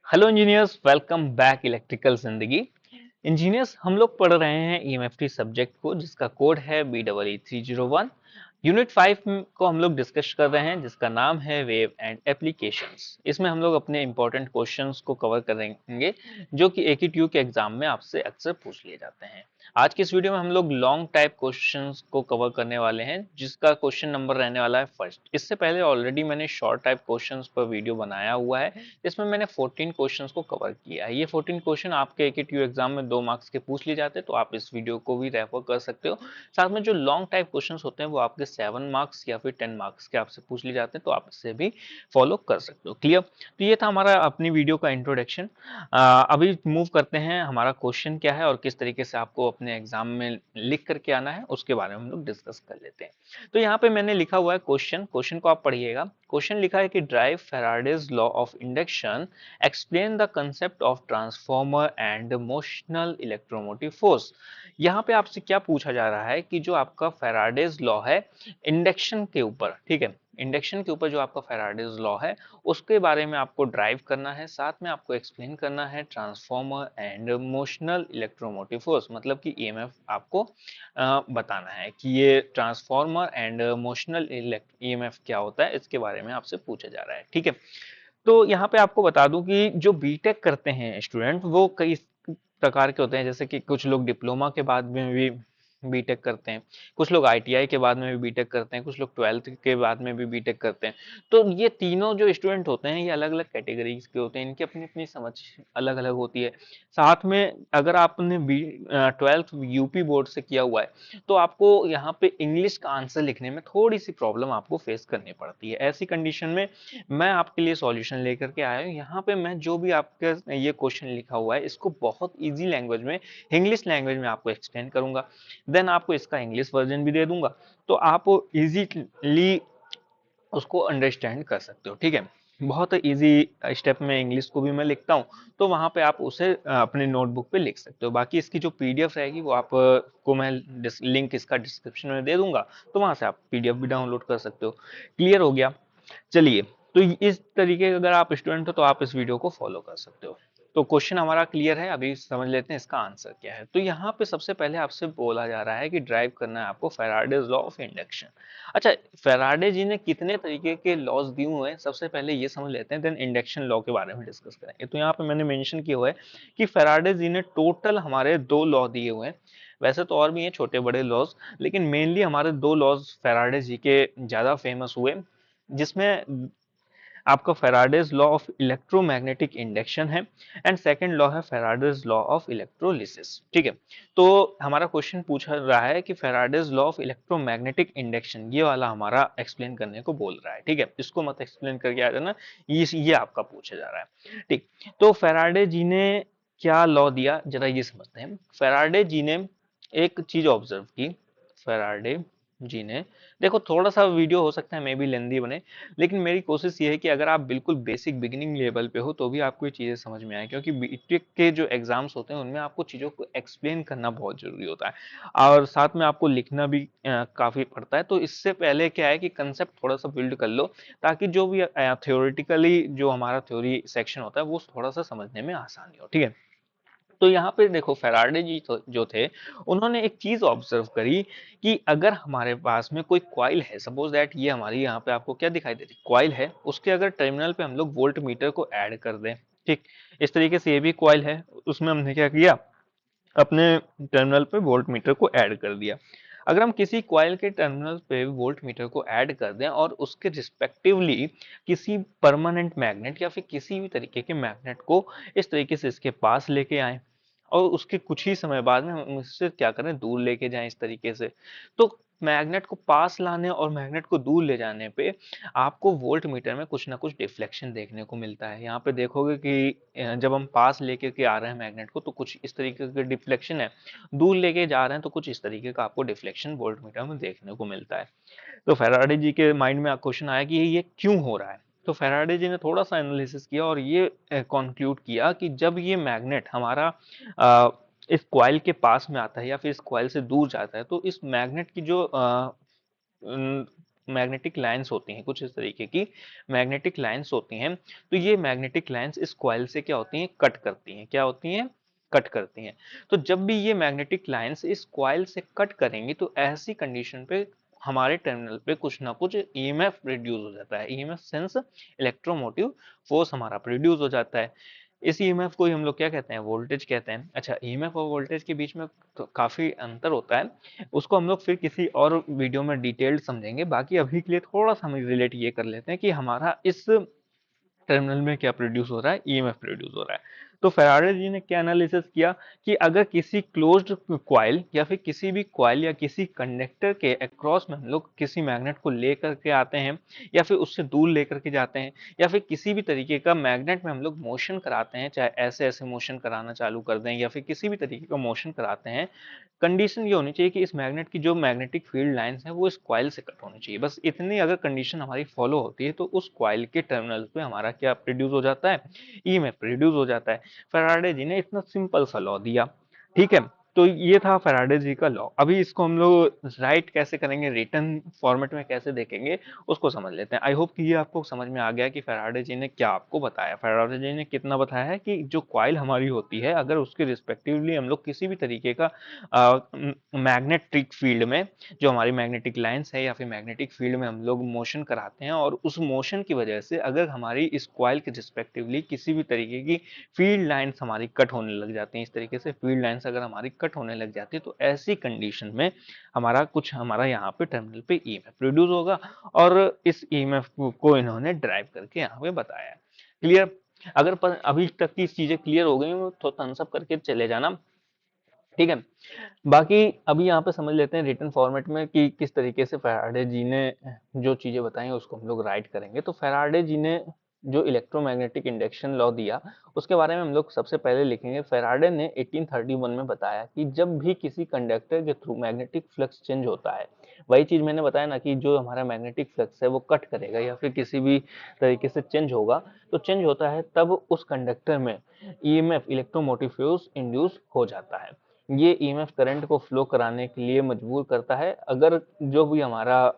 Hello engineers, welcome back electrical जिंदगी। Engineers, हम लोग पढ़ रहे हैं ईएमएफटी सब्जेक्ट को, जिसका कोड है BEE301। यूनिट 5 को हम लोग डिस्कस कर रहे हैं, जिसका नाम है वेव एंड एप्लीकेशंस। इसमें हम लोग अपने इंपॉर्टेंट क्वेश्चंस को कवर करेंगे, जो कि AQTU के एग्जाम में आपसे अक्सर पूछ लिए जाते हैं। आज की इस वीडियो में हम लोग लॉन्ग टाइप क्वेश्चंस को कवर करने वाले हैं, जिसका क्वेश्चन नंबर रहने वाला है फर्स्ट। इससे पहले ऑलरेडी मैंने शॉर्ट टाइप क्वेश्चंस पर वीडियो बनाया हुआ है, इसमें मैंने 14 क्वेश्चंस को कवर किया है। ये 14 क्वेश्चन आपके AQTU एग्जाम में 2 मार्क्स के पूछ लिए जाते हैं, तो आप इस वीडियो को भी रेफर कर सकते हो। साथ में जो लॉन्ग टाइप क्वेश्चंस होते हैं वो आपके 7 मार्क्स या फिर 10 मार्क्स के आपसे पूछ लिए जाते हैं, तो आप इससे भी फॉलो कर सकते हो। क्लियर? तो ये था हमारा अपनी वीडियो का इंट्रोडक्शन। अभी मूव करते हैं, हमारा क्वेश्चन क्या है और किस तरीके से आपको अपने एग्जाम में लिख करके आना है, उसके बारे में हम लोग डिस्कस कर लेते हैं। तो यहाँ पे मैंने लिखा हुआ है क्वेश्चन क्वेश्चन को आप पढ़िएगा। क्वेश्चन लिखा है कि drive Faraday's law of induction, explain the concept of transformer and motional electromotive force. यहाँ पे आपसे क्या पूछा जा रहा है कि जो आपका फैराडेज लॉ है इंडक्शन के ऊपर, ठीक है, इंडक्शन के ऊपर जो आपका फैराडेज लॉ है उसके बारे में आपको ड्राइव करना है, साथ में आपको एक्सप्लेन करना है transformer and motional electromotive force, मतलब कि ईएमएफ आपको बताना है कि ये ट्रांसफॉर्मर एंड मोशनल ईएमएफ क्या होता है, इसके बारे में आपसे पूछा जा रहा है। ठीक है, तो यहाँ पे आपको बता दूं कि जो बीटेक करते हैं स्टूडेंट वो कई प्रकार के होते हैं, जैसे कि कुछ लोग डिप्लोमा के बाद में भी बीटेक करते हैं, कुछ लोग आईटीआई के बाद में भी बीटेक करते हैं, कुछ लोग 12th के बाद में भी बीटेक करते हैं। तो ये तीनों जो स्टूडेंट होते हैं ये अलग अलग कैटेगरीज के होते हैं, इनकी अपनी अपनी समझ अलग अलग होती है। साथ में अगर आपने 12th यूपी बोर्ड से किया हुआ है तो आपको यहाँ पे इंग्लिश का आंसर लिखने में थोड़ी सी प्रॉब्लम आपको फेस करनी पड़ती है। ऐसी कंडीशन में मैं आपके लिए सॉल्यूशन लेकर के आया हूँ। यहाँ पे मैं जो भी आपके ये क्वेश्चन लिखा हुआ है इसको बहुत इजी लैंग्वेज में, इंग्लिश लैंग्वेज में आपको एक्सप्लेन करूंगा। देन आपको इसका इंग्लिश वर्जन भी दे दूंगा, तो आप इजीली उसको अंडरस्टैंड कर सकते हो। ठीक है, बहुत इजी स्टेप में इंग्लिश को भी मैं लिखता हूँ, तो वहां पे आप उसे अपने नोटबुक पे लिख सकते हो। बाकी इसकी जो पीडीएफ रहेगी वो आप को मैं लिंक इसका डिस्क्रिप्शन में दे दूंगा, तो वहां से आप पीडीएफ भी डाउनलोड कर सकते हो। क्लियर हो गया? चलिए, तो इस तरीके का अगर आप स्टूडेंट हो तो आप इस वीडियो को फॉलो कर सकते हो। तो क्वेश्चन हमारा क्लियर है, अभी समझ लेते हैं इसका आंसर क्या है। तो यहाँ पे सबसे पहले आपसे बोला जा रहा है कि ड्राइव करना है आपको फैराडेज लॉ ऑफ इंडक्शन। अच्छा, फैराडे जी ने कितने तरीके के लॉज दिए हुए हैं सबसे पहले ये समझ लेते हैं, देन इंडक्शन लॉ के बारे में डिस्कस करेंगे। तो यहाँ पे मैंने मेंशन किया हुआ है कि फैराडे जी ने टोटल हमारे 2 लॉ दिए हुए हैं। वैसे तो और भी हैं छोटे बड़े लॉज, लेकिन मेनली हमारे 2 लॉज फैराडे जी के ज्यादा फेमस हुए, जिसमें आपका Faraday's law of electromagnetic induction है एंड सेकंड लॉ है फैराडेज लॉ ऑफ इलेक्ट्रोलिसिस। ठीक है, तो हमारा क्वेश्चन पूछा रहा है कि Faraday's law of electromagnetic induction, ये वाला हमारा एक्सप्लेन करने को बोल रहा है। ठीक है, इसको मत एक्सप्लेन करके आ जाना, ये आपका पूछा जा रहा है। ठीक, तो फैराडे जी ने क्या लॉ दिया जरा ये समझते हैं। फैराडे जी ने एक चीज ऑब्जर्व की, फैराडे जी ने, देखो थोड़ा सा वीडियो हो सकता है मे बी लेंदी बने, लेकिन मेरी कोशिश ये है कि अगर आप बिल्कुल बेसिक बिगिनिंग लेवल पे हो तो भी आपको ये चीजें समझ में आए, क्योंकि बीटेक के जो एग्जाम्स होते हैं उनमें आपको चीजों को एक्सप्लेन करना बहुत जरूरी होता है और साथ में आपको लिखना भी काफी पड़ता है। तो इससे पहले क्या है कि कंसेप्ट थोड़ा सा बिल्ड कर लो, ताकि जो भी थ्योरेटिकली जो हमारा थ्योरी सेक्शन होता है वो थोड़ा सा समझने में आसानी हो। ठीक है, तो यहाँ पे देखो फैराडे जी जो थे उन्होंने एक चीज ऑब्जर्व करी कि अगर हमारे पास में कोई कॉइल है, सपोज दैट ये हमारी यहाँ पे आपको क्या दिखाई दे रही कॉइल है, उसके अगर टर्मिनल पे हम लोग वोल्ट मीटर को ऐड कर दें, ठीक, इस तरीके से ये भी कॉइल है, उसमें हमने क्या किया, अपने टर्मिनल पे वोल्ट मीटर को ऐड कर दिया। अगर हम किसी कॉइल के टर्मिनल पे वोल्ट मीटर को ऐड कर दें और उसके रिस्पेक्टिवली किसी परमानेंट मैग्नेट या फिर किसी भी तरीके के मैग्नेट को इस तरीके से इसके पास लेके आए और उसके कुछ ही समय बाद में हम इससे क्या करें, दूर लेके जाएं इस तरीके से, तो मैग्नेट को पास लाने और मैग्नेट को दूर ले जाने पे आपको वोल्ट मीटर में कुछ ना कुछ डिफ्लेक्शन देखने को मिलता है। यहाँ पे देखोगे कि जब हम पास लेके के आ रहे हैं मैग्नेट को तो कुछ इस तरीके का डिफ्लेक्शन है, दूर लेके जा रहे हैं तो कुछ इस तरीके का आपको डिफ्लेक्शन वोल्ट मीटर में देखने को मिलता है। तो फैराडे जी के माइंड में क्वेश्चन आया कि ये क्यों हो रहा है। तो फैराडे जी ने थोड़ा सा एनालिसिस किया और ये कंक्लूड किया कि जब ये मैग्नेट हमारा अ, इस कॉइल के पास में आता है या फिर इस कॉइल से दूर जाता है, तो इस मैग्नेट की जो मैग्नेटिक लाइंस होती हैं, कुछ इस तरीके की मैग्नेटिक लाइंस होती हैं। तो ये मैग्नेटिक लाइंस इस कॉइल से क्या होती हैं, कट करती हैं। क्या होती हैं, कट करती हैं। तो जब भी ये मैग्नेटिक लाइंस इस कॉइल से कट करेंगी तो ऐसी कंडीशन पे हमारे टर्मिनल पे कुछ ना कुछ ईएमएफ प्रोड्यूस हो जाता है। ईएमएफ सेंस इलेक्ट्रोमोटिव फोर्स हमारा प्रोड्यूस हो जाता है। इस ईएमएफ को ही हम लोग क्या कहते हैं, वोल्टेज कहते हैं। अच्छा, ईएमएफ और वोल्टेज के बीच में तो काफी अंतर होता है, उसको हम लोग फिर किसी और वीडियो में डिटेल्ड समझेंगे। बाकी अभी के लिए थोड़ा सा हम रिलेट ये कर लेते हैं कि हमारा इस टर्मिनल में क्या प्रोड्यूस हो रहा है, ईएमएफ प्रोड्यूस हो रहा है। तो फेराडे जी ने क्या एनालिसिस किया कि अगर किसी क्लोज्ड कॉइल या फिर किसी भी कॉइल या किसी कंडक्टर के अक्रॉस में हम लोग किसी मैग्नेट को लेकर के आते हैं या फिर उससे दूर लेकर के जाते हैं या फिर किसी भी तरीके का मैग्नेट में हम लोग मोशन कराते हैं, चाहे ऐसे ऐसे मोशन कराना चालू कर दें या फिर किसी भी तरीके का मोशन कराते हैं, कंडीशन ये होनी चाहिए कि इस मैग्नेट की जो मैग्नेटिक फील्ड लाइंस है वो इस कॉइल से कट होनी चाहिए। बस इतनी अगर कंडीशन हमारी फॉलो होती है तो उस कॉइल के टर्मिनल पे हमारा क्या प्रोड्यूस हो जाता है, ईएमएफ प्रोड्यूस हो जाता है। फैराडे जी ने इतना सिंपल सा लॉ दिया, ठीक है। तो ये था फैराडे जी का लॉ। अभी इसको हम लोग राइट कैसे करेंगे, रिटन फॉर्मेट में कैसे देखेंगे, उसको समझ लेते हैं। आई होप कि ये आपको समझ में आ गया कि फैराडे जी ने क्या आपको बताया। फैराडे जी ने कितना बताया है कि जो कॉइल हमारी होती है, अगर उसके रिस्पेक्टिवली हम लोग किसी भी तरीके का मैग्नेटिक फील्ड में, जो हमारी मैग्नेटिक लाइंस है या फिर मैग्नेटिक फील्ड में हम लोग मोशन कराते हैं और उस मोशन की वजह से अगर हमारी इस कॉइल के रिस्पेक्टिवली किसी भी तरीके की फील्ड लाइंस हमारी कट होने लग जाती हैं, इस तरीके से फील्ड लाइंस अगर हमारी कट होने लग जाती है तो ऐसी कंडीशन में हमारा यहाँ पे टर्मिनल पे ईएमएफ प्रोड्यूस होगा और इस ईएमएफ को इन्होंने ड्राइव करके यहाँ पे बताया। क्लियर? अगर अभी तक की चीजें क्लियर हो गई तो थम्स अप करके चले जाना, ठीक है। बाकी अभी यहाँ पे समझ लेते हैं रिटन फॉर्मेट में कि किस तरीके से फैराडे जी ने जो चीजें बताई उसको हम लोग राइट करेंगे। तो फैराडे जी ने जो इलेक्ट्रोमैग्नेटिक इंडक्शन लॉ दिया उसके बारे में हम लोग सबसे पहले लिखेंगे। फैराडे ने 1831 में बताया कि जब भी किसी कंडक्टर के थ्रू मैग्नेटिक फ्लक्स चेंज होता है, वही चीज मैंने बताया ना कि जो हमारा मैग्नेटिक फ्लक्स है वो कट करेगा या फिर किसी भी तरीके से चेंज होगा, तो चेंज होता है तब उस कंडक्टर में ईएमएफ इलेक्ट्रोमोटिव फोर्स इंड्यूस हो जाता है। ये ईएमएफ करंट को फ्लो कराने के लिए मजबूर करता है। अगर जो भी हमारा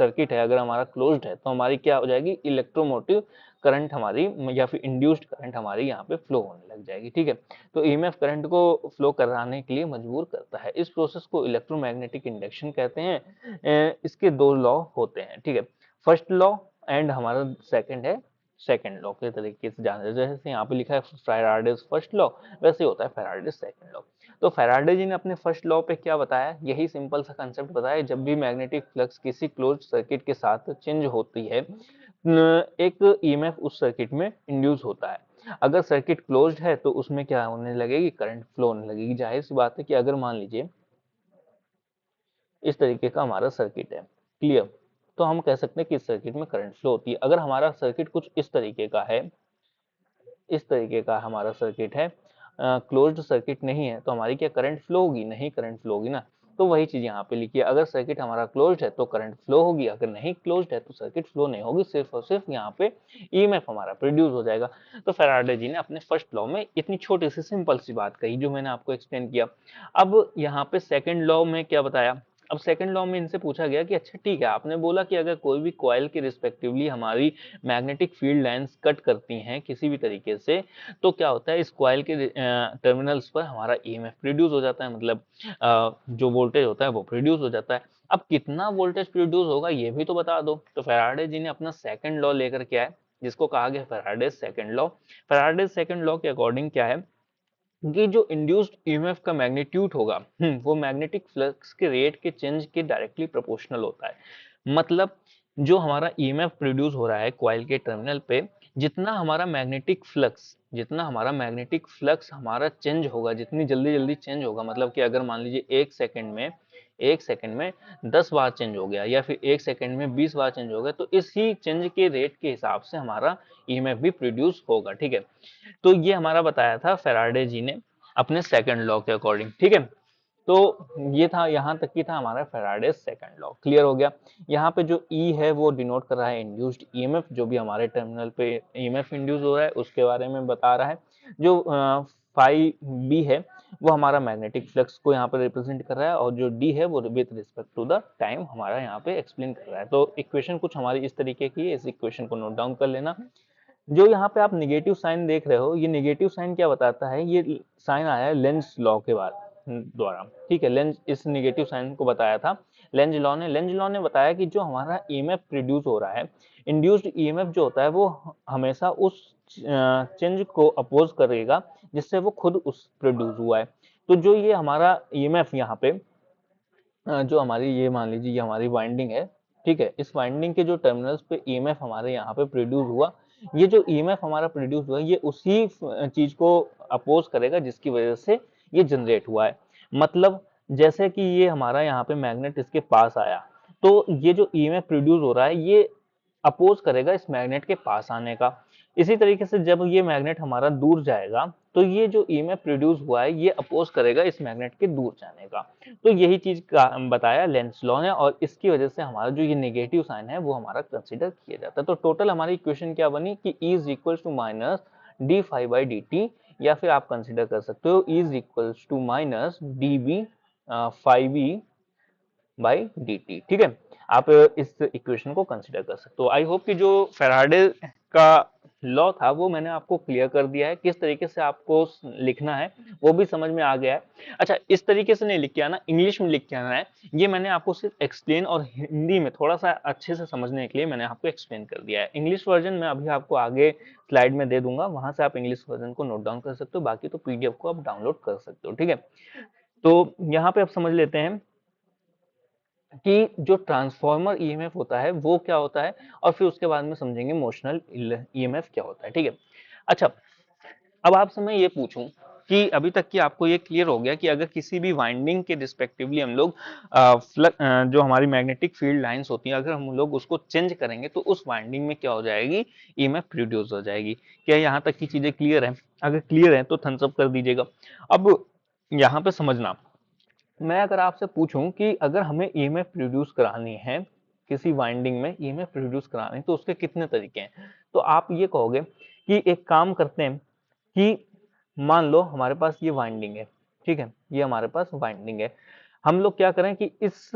सर्किट है अगर हमारा क्लोज्ड है तो हमारी क्या हो जाएगी, इलेक्ट्रोमोटिव करंट हमारी या फिर इंड्यूस्ड करंट हमारी यहाँ पे फ्लो होने लग जाएगी, ठीक है। तो ईएमएफ करंट को फ्लो कराने के लिए मजबूर करता है। इस प्रोसेस को इलेक्ट्रोमैग्नेटिक इंडक्शन कहते हैं। इसके दो लॉ होते हैं, ठीक है। फर्स्ट लॉ एंड हमारा सेकंड है सेकंड लॉ के तरीके से जाना, जैसे यहाँ पे लिखा है फैराडेज फर्स्ट लॉ, वैसे होता है फैराडेज सेकंड लॉ। तो फैराडे जी ने अपने फर्स्ट लॉ पे क्या बताया, यही सिंपल सा कंसेप्ट बताया। जब भी मैग्नेटिक फ्लक्स किसी क्लोज सर्किट के साथ चेंज होती है, एक ईएमएफ उस सर्किट में इंड्यूस होता है। अगर सर्किट क्लोज्ड है तो उसमें क्या होने लगेगी, करंट फ्लो होने लगेगी। जाहिर सी बात है कि अगर मान लीजिए इस तरीके का हमारा सर्किट है, क्लियर, तो हम कह सकते हैं कि इस सर्किट में करंट फ्लो होती है। अगर हमारा सर्किट कुछ इस तरीके का है, इस तरीके का हमारा सर्किट है, क्लोज्ड सर्किट नहीं है, तो हमारी क्या करंट फ्लो होगी, नहीं करंट फ्लो होगी ना। तो वही चीज यहाँ पे लिखिए, अगर सर्किट हमारा क्लोज्ड है तो करंट फ्लो होगी, अगर नहीं क्लोज्ड है तो सर्किट फ्लो नहीं होगी, सिर्फ और सिर्फ यहाँ पे ईएमएफ हमारा प्रोड्यूस हो जाएगा। तो फैराडे जी ने अपने फर्स्ट लॉ में इतनी छोटी सी सिंपल सी बात कही जो मैंने आपको एक्सप्लेन किया। अब यहाँ पे सेकंड लॉ में क्या बताया, अब सेकंड लॉ में इनसे पूछा गया कि अच्छा ठीक है, आपने बोला कि अगर कोई भी कॉइल के रिस्पेक्टिवली हमारी मैग्नेटिक फील्ड लाइंस कट करती हैं किसी भी तरीके से, तो क्या होता है, इस कॉइल के टर्मिनल्स पर हमारा ईएमएफ प्रोड्यूस हो जाता है, मतलब जो वोल्टेज होता है वो प्रोड्यूस हो जाता है। अब कितना वोल्टेज प्रोड्यूस होगा ये भी तो बता दो। तो फैराडे जी ने अपना सेकंड लॉ लेकर के आए, जिसको कहा गया Faraday's second law. Faraday's second law के अकॉर्डिंग क्या है कि जो इंड्यूस्ड ईएमएफ का मैग्नीट्यूड होगा, वो मैग्नेटिक फ्लक्स के रेट के चेंज के डायरेक्टली प्रोपोर्शनल होता है। मतलब जो हमारा ईएमएफ प्रोड्यूस हो रहा है कॉइल के टर्मिनल पे, जितना हमारा मैग्नेटिक फ्लक्स हमारा चेंज होगा, जितनी जल्दी जल्दी चेंज होगा, मतलब कि अगर मान लीजिए एक सेकंड में 10 बार चेंज हो गया या फिर एक सेकंड में 20 बार चेंज हो गया, तो इसी चेंज के रेट के हिसाब से हमारा ईएमएफ भी प्रोड्यूस होगा, ठीक है। तो ये हमारा बताया था फैराडे जी ने अपने सेकंड लॉ के अकॉर्डिंग, ठीक है। तो ये था, यहाँ तक की था हमारा फैराडेज सेकंड लॉ, क्लियर हो गया। यहाँ पे जो ई है वो डिनोट कर रहा है इंड्यूस्ड ईएमएफ, जो भी हमारे टर्मिनल पे ईएमएफ इंड्यूस हो रहा है उसके बारे में बता रहा है। जो फाई बी है वो हमारा मैग्नेटिक फ्लक्स को यहाँ पर रिप्रेजेंट कर रहा है, और जो डी है वो with respect to the time हमारा यहाँ पे एक्सप्लेन कर रहा है। तो इक्वेशन कुछ हमारी इस तरीके की है, इस इक्वेशन को नोट डाउन कर लेना। जो यहाँ पे आप निगेटिव साइन देख रहे हो, ये निगेटिव साइन क्या बताता है, ये साइन आया है लेंज लॉ के बाद द्वारा, ठीक है। लेंज इस निगेटिव साइन को बताया था लेंज लॉ ने बताया कि जो हमारा ईएमएफ प्रोड्यूस हो रहा है, इंड्यूस्ड ईएमएफ जो होता है वो हमेशा उस चेंज को अपोज करेगा जिससे वो खुद उस प्रोड्यूस हुआ है। तो जो ये हमारा ईएमएफ यहाँ पे जो हमारी, ये मान लीजिए ये हमारी वाइंडिंग है, ठीक है। इस वाइंडिंग के जो टर्मिनल्स पे ईएमएफ हमारे यहाँ पे प्रोड्यूस हुआ, ये जो ईएमएफ हमारा प्रोड्यूस हुआ ये उसी चीज को अपोज करेगा जिसकी वजह से ये जनरेट हुआ है। मतलब जैसे कि ये हमारा यहाँ पे मैग्नेट इसके पास आया, तो ये जो ईएमएफ प्रोड्यूस हो रहा है ये अपोज करेगा इस मैग्नेट के पास आने का। इसी तरीके से जब ये मैग्नेट हमारा दूर जाएगा तो ये जो ईएमएफ प्रोड्यूस हुआ है ये अपोज करेगा इस मैग्नेट के दूर जाने का। तो यही चीज का बताया लेंस लॉ ने, और इसकी वजह से हमारा जो ये नेगेटिव साइन है वो हमारा कंसीडर किया जाता है। तो टोटल हमारी इक्वेशन क्या बनी कि E is equals to minus d phi by d t, या फिर आप कंसीडर कर सकते हो E is equals to minus d B phi B by d t, ठीक है। आप इस इक्वेशन को कंसीडर कर सकते हो। आई होप कि जो फेराडे का लॉ था वो मैंने आपको क्लियर कर दिया है, किस तरीके से आपको लिखना है वो भी समझ में आ गया है। अच्छा, इस तरीके से नहीं लिख के आना, इंग्लिश में लिख के आना है। ये मैंने आपको सिर्फ एक्सप्लेन और हिंदी में थोड़ा सा अच्छे से समझने के लिए मैंने आपको एक्सप्लेन कर दिया है। इंग्लिश वर्जन मैं अभी आपको आगे स्लाइड में दे दूंगा, वहां से आप इंग्लिश वर्जन को नोट डाउन कर सकते हो, बाकी तो पीडीएफ को आप डाउनलोड कर सकते हो, ठीक है। तो यहाँ पे आप समझ लेते हैं कि जो ट्रांसफॉर्मर ईएमएफ होता है वो क्या होता है, और फिर उसके बाद में समझेंगे मोशनल ईएमएफ क्या होता है, ठीक है। अच्छा, अब आपसे मैं ये पूछूं कि अभी तक कि आपको ये क्लियर हो गया कि अगर किसी भी वाइंडिंग के रिस्पेक्टिवली हम लोग जो हमारी मैग्नेटिक फील्ड लाइंस होती हैं अगर हम लोग उसको चेंज करेंगे तो उस वाइंडिंग में क्या हो जाएगी, ईएमएफ प्रोड्यूस हो जाएगी। क्या यहाँ तक की चीजें क्लियर है? अगर क्लियर है तो थम्स अप कर दीजिएगा। अब यहाँ पे समझना, मैं अगर आपसे पूछूं कि अगर हमें ईएमएफ प्रोड्यूस करानी है, किसी वाइंडिंग में ईएमएफ प्रोड्यूस करानी है तो उसके कितने तरीके हैं, तो आप ये कहोगे कि एक काम करते हैं कि मान लो हमारे पास ये वाइंडिंग है, ठीक है, ये हमारे पास वाइंडिंग है। हम लोग क्या करें कि इस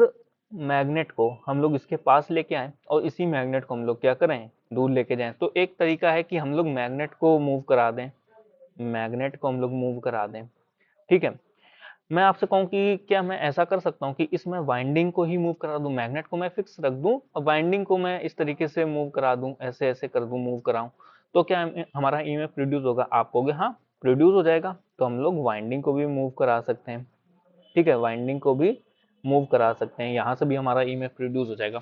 मैग्नेट को हम लोग इसके पास लेके आए और इसी मैग्नेट को हम लोग क्या करें, दूर लेके जाएं। तो एक तरीका है कि हम लोग मैग्नेट को मूव करा दें, मैग्नेट को हम लोग मूव करा दें, ठीक है। मैं आपसे कहूं कि क्या मैं ऐसा कर सकता हूं कि इसमें वाइंडिंग को ही मूव करा दूं, मैग्नेट को मैं फिक्स रख दूं और वाइंडिंग को मैं इस तरीके से मूव करा दूं, ऐसे ऐसे कर दूं, मूव कराऊं, तो क्या हमारा ईएमएफ प्रोड्यूस होगा? आप कहोगे हाँ प्रोड्यूस हो जाएगा। तो हम लोग वाइंडिंग को भी मूव करा सकते हैं, ठीक है, वाइंडिंग को भी मूव करा सकते हैं, यहां से भी हमारा ईएमएफ प्रोड्यूस हो जाएगा।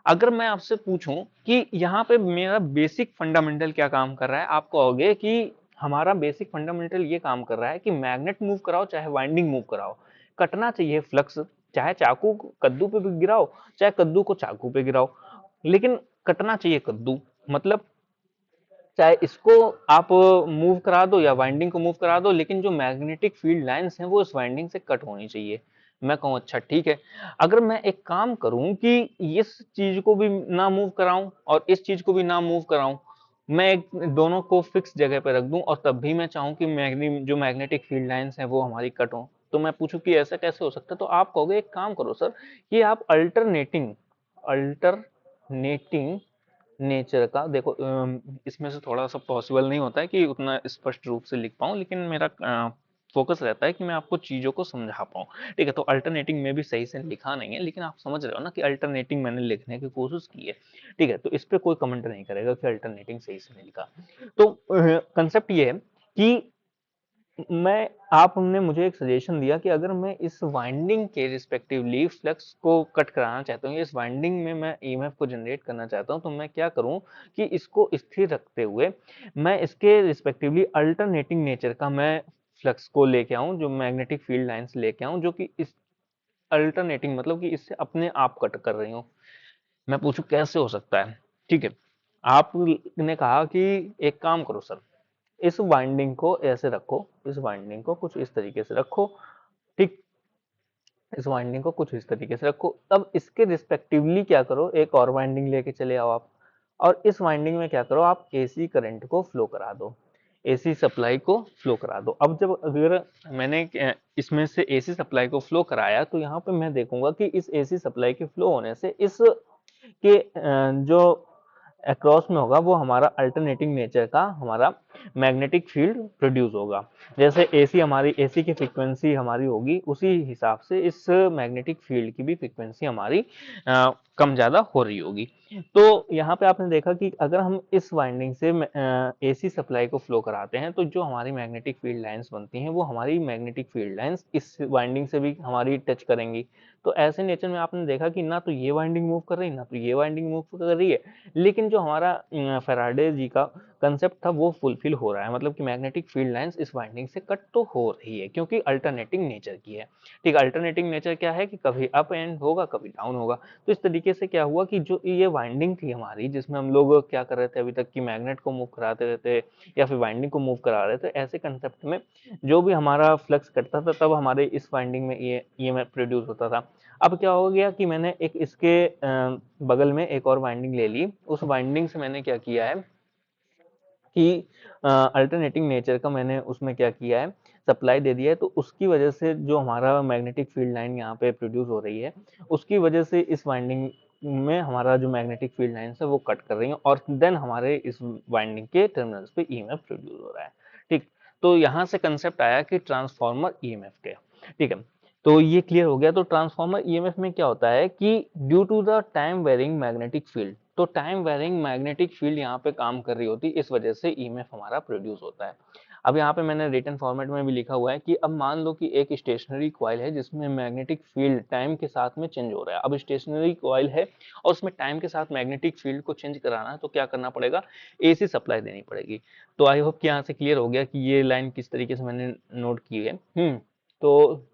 अगर मैं आपसे पूछूं कि यहाँ पे मेरा बेसिक फंडामेंटल क्या काम कर रहा है, आप कहोगे कि हमारा बेसिक फंडामेंटल ये काम कर रहा है कि मैग्नेट मूव कराओ चाहे वाइंडिंग मूव कराओ, कटना चाहिए फ्लक्स, चाहे चाकू कद्दू पे भी गिराओ चाहे कद्दू को चाकू पे गिराओ, लेकिन कटना चाहिए कद्दू। मतलब चाहे इसको आप मूव करा दो या वाइंडिंग को मूव करा दो, लेकिन जो मैग्नेटिक फील्ड लाइंस हैं वो इस वाइंडिंग से कट होनी चाहिए। मैं कहूँ अच्छा ठीक है, अगर मैं एक काम करूं कि इस चीज को भी ना मूव कराऊं और इस चीज को भी ना मूव कराऊं, मैं दोनों को फिक्स जगह पे रख दूं और तब भी मैं चाहूं कि जो मैग्नेटिक फील्ड लाइंस हैं वो हमारी कट हो, तो मैं पूछूं कि ऐसा कैसे हो सकता है? तो आप कहोगे एक काम करो सर, कि आप अल्टरनेटिंग नेचर का देखो, इसमें से थोड़ा सा पॉसिबल नहीं होता है कि उतना स्पष्ट रूप से लिख पाऊं, लेकिन मेरा फोकस रहता है कि मैं आपको चीजों को समझा पाऊं, ठीक है। तो अल्टरनेटिंग में भी सही से लिखा नहीं है, लेकिन आप समझ रहे हो ना कि अल्टरनेटिंग मैंने लिखने की कोशिश की है, ठीक है। तो इस पे कोई कमेंट नहीं करेगा कि अल्टरनेटिंग सही से नहीं लिखा। तो कंसेप्ट ये है कि मैं आपने मुझे एक सजेशन दिया कि अगर मैं इस वाइंडिंग के रिस्पेक्टिवली फ्लक्स को कट कराना चाहता हूँ, इस वाइंडिंग में मैं ईएमएफ को जनरेट करना चाहता हूँ, तो मैं क्या करूँ कि इसको स्थिर रखते हुए मैं इसके रिस्पेक्टिवली अल्टरनेटिंग नेचर का मैं फ्लक्स को लेके आऊँ, जो मैग्नेटिक फील्ड लाइंस लेके आऊँ जो कि इस अल्टरनेटिंग मतलब कि इससे अपने आप कट कर रही हूँ। मैं पूछूं कैसे हो सकता है, ठीक है। आपने कहा कि एक काम करो सर, इस वाइंडिंग को ऐसे रखो, इस वाइंडिंग को कुछ इस तरीके से रखो, ठीक। इस वाइंडिंग को कुछ इस तरीके से रखो। अब इसके रिस्पेक्टिवली क्या करो, एक और वाइंडिंग लेके चले आओ आप, और इस वाइंडिंग में क्या करो, आप एसी करंट को फ्लो करा दो, एसी सप्लाई को फ्लो करा दो। अब जब अगर मैंने इसमें से एसी सप्लाई को फ्लो कराया, तो यहाँ पे मैं देखूंगा कि इस एसी सप्लाई के फ्लो होने से इस के जो अक्रॉस में होगा वो हमारा अल्टरनेटिंग नेचर का हमारा मैग्नेटिक फील्ड प्रोड्यूस होगा। जैसे एसी हमारी एसी की फ्रीक्वेंसी हमारी होगी, उसी हिसाब से इस मैग्नेटिक फील्ड की भी फ्रीक्वेंसी हमारी कम ज्यादा हो रही होगी। तो यहाँ पे आपने देखा कि अगर हम इस वाइंडिंग से एसी सप्लाई को फ्लो कराते हैं, तो जो हमारी मैग्नेटिक फील्ड लाइंस बनती हैं वो हमारी मैग्नेटिक फील्ड लाइंस इस वाइंडिंग से भी हमारी टच करेंगी। तो ऐसे नेचर में आपने देखा कि ना तो ये वाइंडिंग मूव कर रही है, ना तो ये वाइंडिंग मूव कर रही है, लेकिन जो हमारा फैराडे जी का कंसेप्ट था वो फुलफिल हो रहा है, मतलब कि मैग्नेटिक फील्ड लाइंस इस वाइंडिंग से कट तो हो रही है, क्योंकि अल्टरनेटिंग नेचर की है। ठीक है, अल्टरनेटिंग नेचर क्या है कि कभी अप एंड होगा, कभी डाउन होगा। तो इस तरीके से क्या हुआ कि जो ये वाइंडिंग थी हमारी, जिसमें हम लोग क्या कर रहे थे अभी तक कि मैग्नेट को मूव कराते रहते या फिर वाइंडिंग को मूव करा रहे थे, ऐसे कंसेप्ट में जो भी हमारा फ्लक्स कटता था तब हमारे इस वाइंडिंग में ये ईएमएफ प्रोड्यूस होता था। अब क्या हो गया कि मैंने एक इसके बगल में एक और वाइंडिंग ले ली, उस वाइंडिंग से मैंने क्या किया है कि अल्टरनेटिंग नेचर का मैंने उसमें क्या किया है, सप्लाई दे दिया है। तो उसकी वजह से जो हमारा मैग्नेटिक फील्ड लाइन यहाँ पे प्रोड्यूस हो रही है, उसकी वजह से इस वाइंडिंग में हमारा जो मैग्नेटिक फील्ड लाइन है वो कट कर रही है, और देन हमारे इस वाइंडिंग के टर्मिनल्स पे ईएमएफ प्रोड्यूस हो रहा है। ठीक, तो यहाँ से कंसेप्ट आया कि ट्रांसफॉर्मर ईएमएफ के। ठीक है, तो ये क्लियर हो गया। तो ट्रांसफॉर्मर ईएमएफ में क्या होता है कि due to the time varying magnetic field, तो टाइम वेरिंग मैग्नेटिक फील्ड यहाँ पे काम कर रही होती है, इस वजह से ईएमएफ हमारा प्रोड्यूस होता है। अब यहाँ पे मैंने रिटन फॉर्मेट में भी लिखा हुआ है कि अब मान लो कि एक स्टेशनरी कॉइल है जिसमें मैग्नेटिक फील्ड टाइम के साथ में चेंज हो रहा है। अब स्टेशनरी कॉइल है और उसमें टाइम के साथ मैग्नेटिक फील्ड को चेंज कराना है, तो क्या करना पड़ेगा, एसी सप्लाई देनी पड़ेगी। तो आई होप कि यहाँ से क्लियर हो गया कि ये लाइन किस तरीके से मैंने नोट की है। तो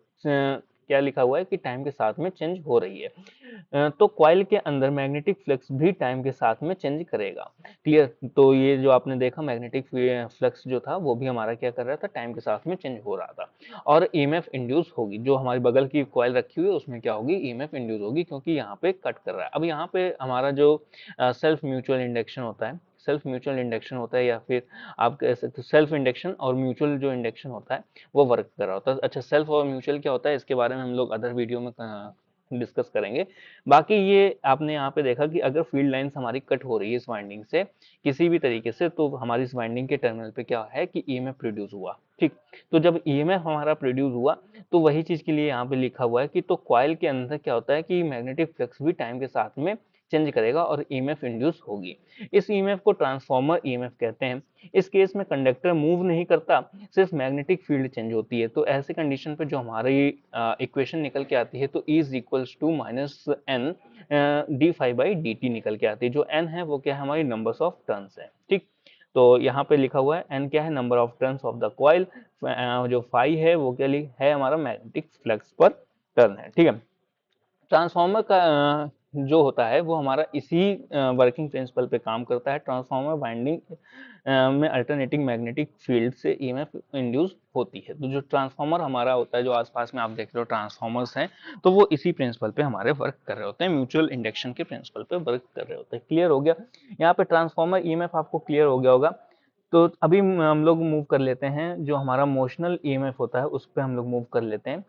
क्या लिखा हुआ है कि टाइम के साथ में चेंज हो रही है। तो कॉइल के अंदर मैग्नेटिक फ्लक्स भी टाइम के साथ में चेंज करेगा। क्लियर, तो ये जो आपने देखा मैग्नेटिक फ्लक्स जो था वो भी हमारा क्या कर रहा था, टाइम के साथ में चेंज हो रहा था। और ईएमएफ इंड्यूस होगी, जो हमारी बगल की कॉइल रखी हुई है उसमें क्या होगी, ईएमएफ इंड्यूस होगी, क्योंकि यहाँ पे कट कर रहा है। अब यहाँ पे हमारा जो सेल्फ म्यूचुअल इंडक्शन होता है, सेल्फ म्यूचुअल इंडक्शन होता है, या फिर आप कह सकते हो सेल्फ इंडक्शन और म्यूचुअल जो इंडक्शन होता है वो वर्क कर रहा होता है। अच्छा, सेल्फ और म्यूचुअल क्या होता है, इसके बारे में हम लोग अदर वीडियो में डिस्कस करेंगे। बाकी ये आपने यहाँ पे देखा कि अगर फील्ड लाइंस हमारी कट हो रही है इस वाइंडिंग से किसी भी तरीके से, तो हमारी इस वाइंडिंग के टर्मिनल पे क्या है कि ईएमएफ प्रोड्यूस हुआ। ठीक, तो जब ईएमएफ हमारा प्रोड्यूस हुआ, तो वही चीज के लिए यहाँ पे लिखा हुआ है कि तो कॉइल के अंदर क्या होता है कि मैग्नेटिक फ्लक्स भी टाइम के साथ में चेंज करेगा और ईएमएफ इंड्यूस होगी। इस ईएमएफ को ट्रांसफॉर्मर ईएमएफ कहते हैं। इस केस में कंडक्टर मूव नहीं करता, सिर्फ मैग्नेटिक फील्ड चेंज होती है। तो ऐसे कंडीशन पे जो हमारी इक्वेशन निकल के आती है, तो E is equals to minus N d phi by d t निकल के आती है। जो एन है वो क्या है, हमारी नंबर्स ऑफ टर्न्स है। ठीक, तो यहाँ पे लिखा हुआ है एन क्या है, number of turns of the coil. जो फाई है वो क्या है, हमारा मैग्नेटिक फ्लक्स पर टर्न है। ठीक है, ट्रांसफार्मर का जो होता है वो हमारा इसी वर्किंग प्रिंसिपल पे काम करता है। ट्रांसफार्मर वाइंडिंग में अल्टरनेटिंग मैग्नेटिक फील्ड से ईएमएफ इंड्यूस होती है। तो जो ट्रांसफार्मर हमारा होता है, जो आसपास में आप देख रहे हो ट्रांसफार्मर्स हैं, तो वो इसी प्रिंसिपल पे हमारे वर्क कर रहे होते हैं, म्यूचुअल इंडक्शन के प्रिंसिपल पे वर्क कर रहे होते हैं। क्लियर हो गया, यहाँ पे ट्रांसफार्मर ईएमएफ आपको क्लियर हो गया होगा। तो अभी हम लोग मूव कर लेते हैं, जो हमारा मोशनल ईएमएफ होता है उस पर हम लोग मूव कर लेते हैं।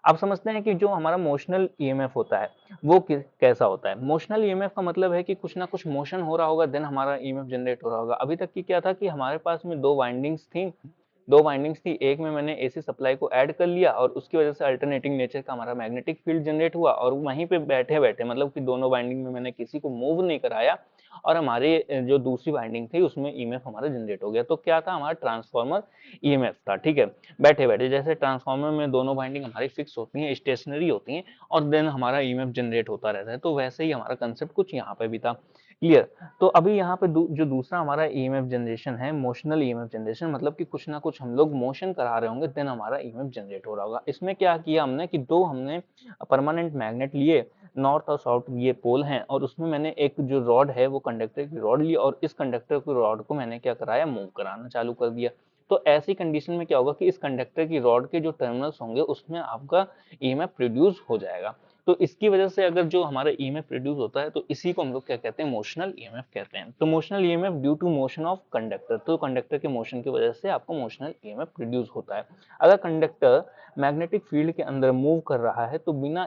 आप समझते हैं कि जो हमारा मोशनल ईएमएफ होता है वो कैसा होता है। मोशनल ईएमएफ का मतलब है कि कुछ ना कुछ मोशन हो रहा होगा, देन हमारा ईएमएफ जनरेट हो रहा होगा। अभी तक की क्या था कि हमारे पास में दो वाइंडिंग्स थी, एक में मैंने एसी सप्लाई को ऐड कर लिया और उसकी वजह से अल्टरनेटिंग नेचर का हमारा मैग्नेटिक फील्ड जनरेट हुआ, और वहीं पे बैठे बैठे मतलब कि दोनों वाइंडिंग में मैंने किसी को मूव नहीं कराया, और हमारे जो दूसरी वाइंडिंग थी उसमें ईएमएफ हमारा जनरेट हो गया। तो क्या था, हमारा ट्रांसफॉर्मर ईएमएफ था। ठीक है, बैठे बैठे, जैसे ट्रांसफार्मर में दोनों वाइंडिंग हमारी फिक्स होती हैं, स्टेशनरी होती हैं, और देन हमारा ईएमएफ जनरेट होता रहता है। तो वैसे ही हमारा कंसेप्ट कुछ यहाँ पे भी था। क्लियर, तो अभी यहाँ पे जो दूसरा हमारा ईएमएफ जनरेशन है, मोशनल ईएमएफ जनरेशन, मतलब कि कुछ ना कुछ हम लोग मोशन करा रहे होंगे, देन हमारा ईएमएफ जनरेट हो रहा होगा। इसमें क्या किया हमने कि दो हमने परमानेंट मैग्नेट लिए, नॉर्थ और साउथ ये पोल हैं, और उसमें मैंने एक जो रॉड है वो कंडक्टर की रॉड ली, और इस कंडक्टर की रॉड को मैंने क्या कराया, मूव कराना चालू कर दिया। तो ऐसी कंडीशन में क्या होगा कि इस कंडक्टर की रॉड के जो टर्मिनल्स होंगे उसमें आपका ईएमएफ प्रोड्यूस हो जाएगा। तो इसकी वजह से अगर जो हमारा ईएमएफ प्रोड्यूस होता है तो इसी को हम लोग क्या कहते हैं, मोशनल ईएमएफ कहते हैं। तो motional EMF due to motion of conductor, तो कंडक्टर के मोशन की वजह से आपको मोशनल ईएमएफ प्रोड्यूस होता है। अगर कंडक्टर मैग्नेटिक फील्ड के अंदर मूव कर रहा है तो बिना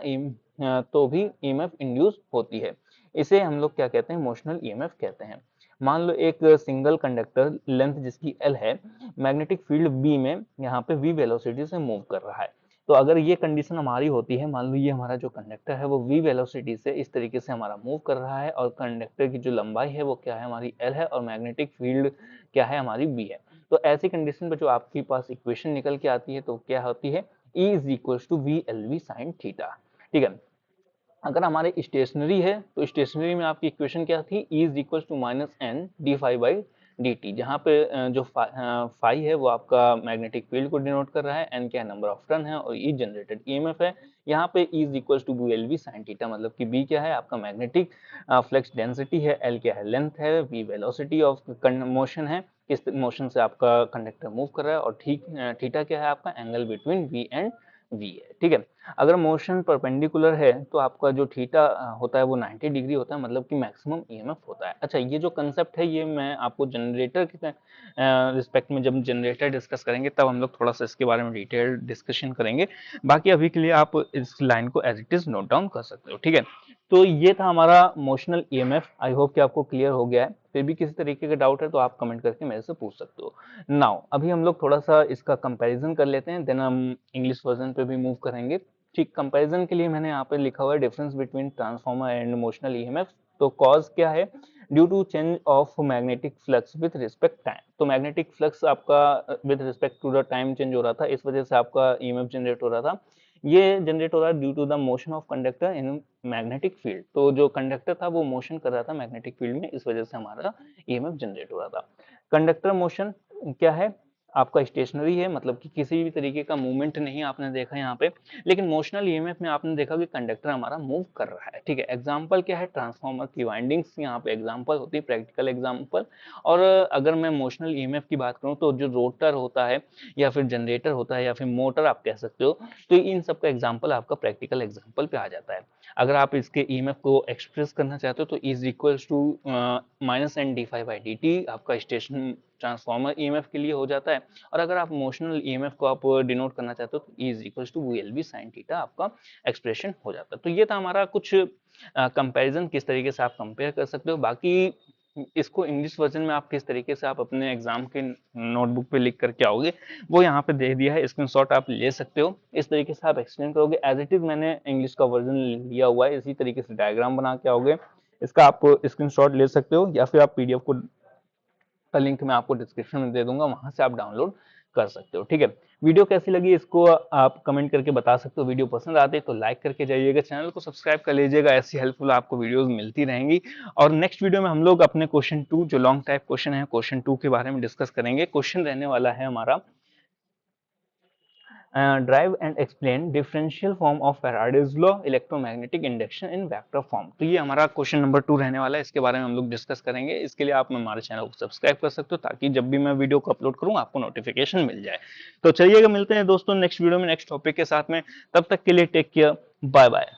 तो भी ईएमएफ इंड्यूस होती है। इसे हम लोग क्या कहते हैं, मोशनल ईएमएफ कहते हैं। मान लो एक सिंगल कंडक्टर लेंथ जिसकी एल है, मैग्नेटिक फील्ड बी में यहाँ पे वी वेलोसिटी से मूव कर रहा है। तो अगर ये कंडीशन हमारी होती है, मान लो ये हमारा जो कंडक्टर है वो वी वेलोसिटी से इस तरीके से हमारा मूव कर रहा है और कंडक्टर की जो लंबाई है वो क्या है, हमारी एल है, और मैग्नेटिक फील्ड क्या है, हमारी बी है। तो ऐसी कंडीशन पे जो आपके पास इक्वेशन निकल के आती है तो क्या होती है, E is equal to v l v sine theta. ठीक है। अगर हमारे स्टेशनरी है तो स्टेशनरी में आपकी इक्वेशन क्या थी, E is equal to minus N d phi by d t, जहाँ पे जो फाई है वो आपका मैग्नेटिक फील्ड को डिनोट कर रहा है, एन क्या नंबर ऑफ टर्न है, और ई जनरेटेड ईएमएफ है। यहाँ पे E is equal to B l v sine theta, मतलब कि बी क्या है आपका मैग्नेटिक फ्लक्स डेंसिटी है, एल क्या है लेंथ है, वी वेलोसिटी ऑफ मोशन है, किस मोशन से आपका कंडक्टर मूव कर रहा है, और थीटा क्या है आपका angle between v and v है। ठीक है। अगर मोशन परपेंडिकुलर है तो आपका जो थीटा होता है वो 90 डिग्री होता है, मतलब कि मैक्सिमम ईएमएफ होता है। अच्छा, ये जो कंसेप्ट है ये मैं आपको जनरेटर के रिस्पेक्ट में जब जनरेटर डिस्कस करेंगे तब हम लोग थोड़ा सा इसके बारे में डिटेल डिस्कशन करेंगे। बाकी अभी के लिए आप इस लाइन को as it is note down कर सकते हो। ठीक है। तो ये था हमारा मोशनल ईएमएफ। आई होप कि आपको क्लियर हो गया है। फिर भी किसी तरीके का डाउट है तो आप कमेंट करके मेरे से पूछ सकते हो। नाउ अभी हम लोग थोड़ा सा इसका कंपैरिजन कर लेते हैं, देन हम इंग्लिश वर्जन पे भी मूव करेंगे। ठीक, कंपैरिजन के लिए मैंने यहाँ पे लिखा हुआ है difference between transformer and motional EMF. तो कॉज क्या है, due to change of magnetic flux with respect time. तो मैग्नेटिक फ्लक्स आपका with respect to the time change हो रहा था, इस वजह से आपका ईएमएफ जनरेट हो रहा था। ये जनरेट हो रहा है due to the motion of conductor in magnetic field. तो जो कंडक्टर था वो मोशन कर रहा था मैग्नेटिक फील्ड में, इस वजह से हमारा ईएमएफ जनरेट हो रहा था। कंडक्टर मोशन क्या है आपका, स्टेशनरी है, मतलब कि किसी भी तरीके का मूवमेंट नहीं आपने देखा यहाँ पे। लेकिन मोशनल ईएमएफ में आपने देखा कि कंडक्टर हमारा मूव कर रहा है। ठीक है। एग्जांपल क्या है, ट्रांसफार्मर की वाइंडिंग्स यहाँ पे एग्जांपल होती है, प्रैक्टिकल एग्जांपल। और अगर मैं मोशनल ईएमएफ की बात करूँ तो जो रोटर होता है या फिर जनरेटर होता है या फिर मोटर आप कह सकते हो, तो इन सब का एग्जाम्पल आपका प्रैक्टिकल एग्जाम्पल पे आ जाता है। अगर आप इसके ईएमएफ को एक्सप्रेस करना चाहते हो तो is equals to minus N d phi by d t आपका स्टेशन ट्रांसफार्मर ईएमएफ के लिए हो जाता है। और अगर आप मोशनल ईएमएफ को आप डिनोट करना चाहते हो तो E is equals to v l v sine theta आपका एक्सप्रेशन हो जाता है। तो ये था हमारा कुछ कंपैरिजन, किस तरीके से आप कंपेयर कर सकते हो। बाकी इसको इंग्लिश वर्जन में आप किस तरीके से आप अपने एग्जाम के नोटबुक पे लिख करके आओगे वो यहाँ पे दे दिया है, स्क्रीनशॉट आप ले सकते हो। इस तरीके से आप एक्सप्लेन करोगे, एज इट इज मैंने इंग्लिश का वर्जन लिया हुआ है, इसी तरीके से डायग्राम बना के आओगे। इसका आप स्क्रीनशॉट ले सकते हो या फिर आप पीडीएफ को का लिंक मैं आपको डिस्क्रिप्शन में दे दूंगा, वहां से आप डाउनलोड कर सकते हो। ठीक है। वीडियो कैसी लगी इसको आप कमेंट करके बता सकते हो। वीडियो पसंद आते तो लाइक करके जाइएगा, चैनल को सब्सक्राइब कर लीजिएगा, ऐसी हेल्पफुल आपको वीडियोस मिलती रहेंगी। और नेक्स्ट वीडियो में हम लोग अपने क्वेश्चन 2 जो लॉन्ग टाइप क्वेश्चन है, क्वेश्चन 2 के बारे में डिस्कस करेंगे। क्वेश्चन रहने वाला है हमारा drive and explain differential form of Faraday's law electromagnetic induction in vector form. तो ये हमारा क्वेश्चन नंबर 2 रहने वाला है, इसके बारे में हम लोग डिस्कस करेंगे। इसके लिए आप हमारे चैनल को सब्सक्राइब कर सकते हो ताकि जब भी मैं वीडियो को अपलोड करूं आपको नोटिफिकेशन मिल जाए। तो चलिएगा, मिलते हैं दोस्तों नेक्स्ट वीडियो में नेक्स्ट टॉपिक के साथ में। तब तक के लिए टेक केयर, बाय बाय।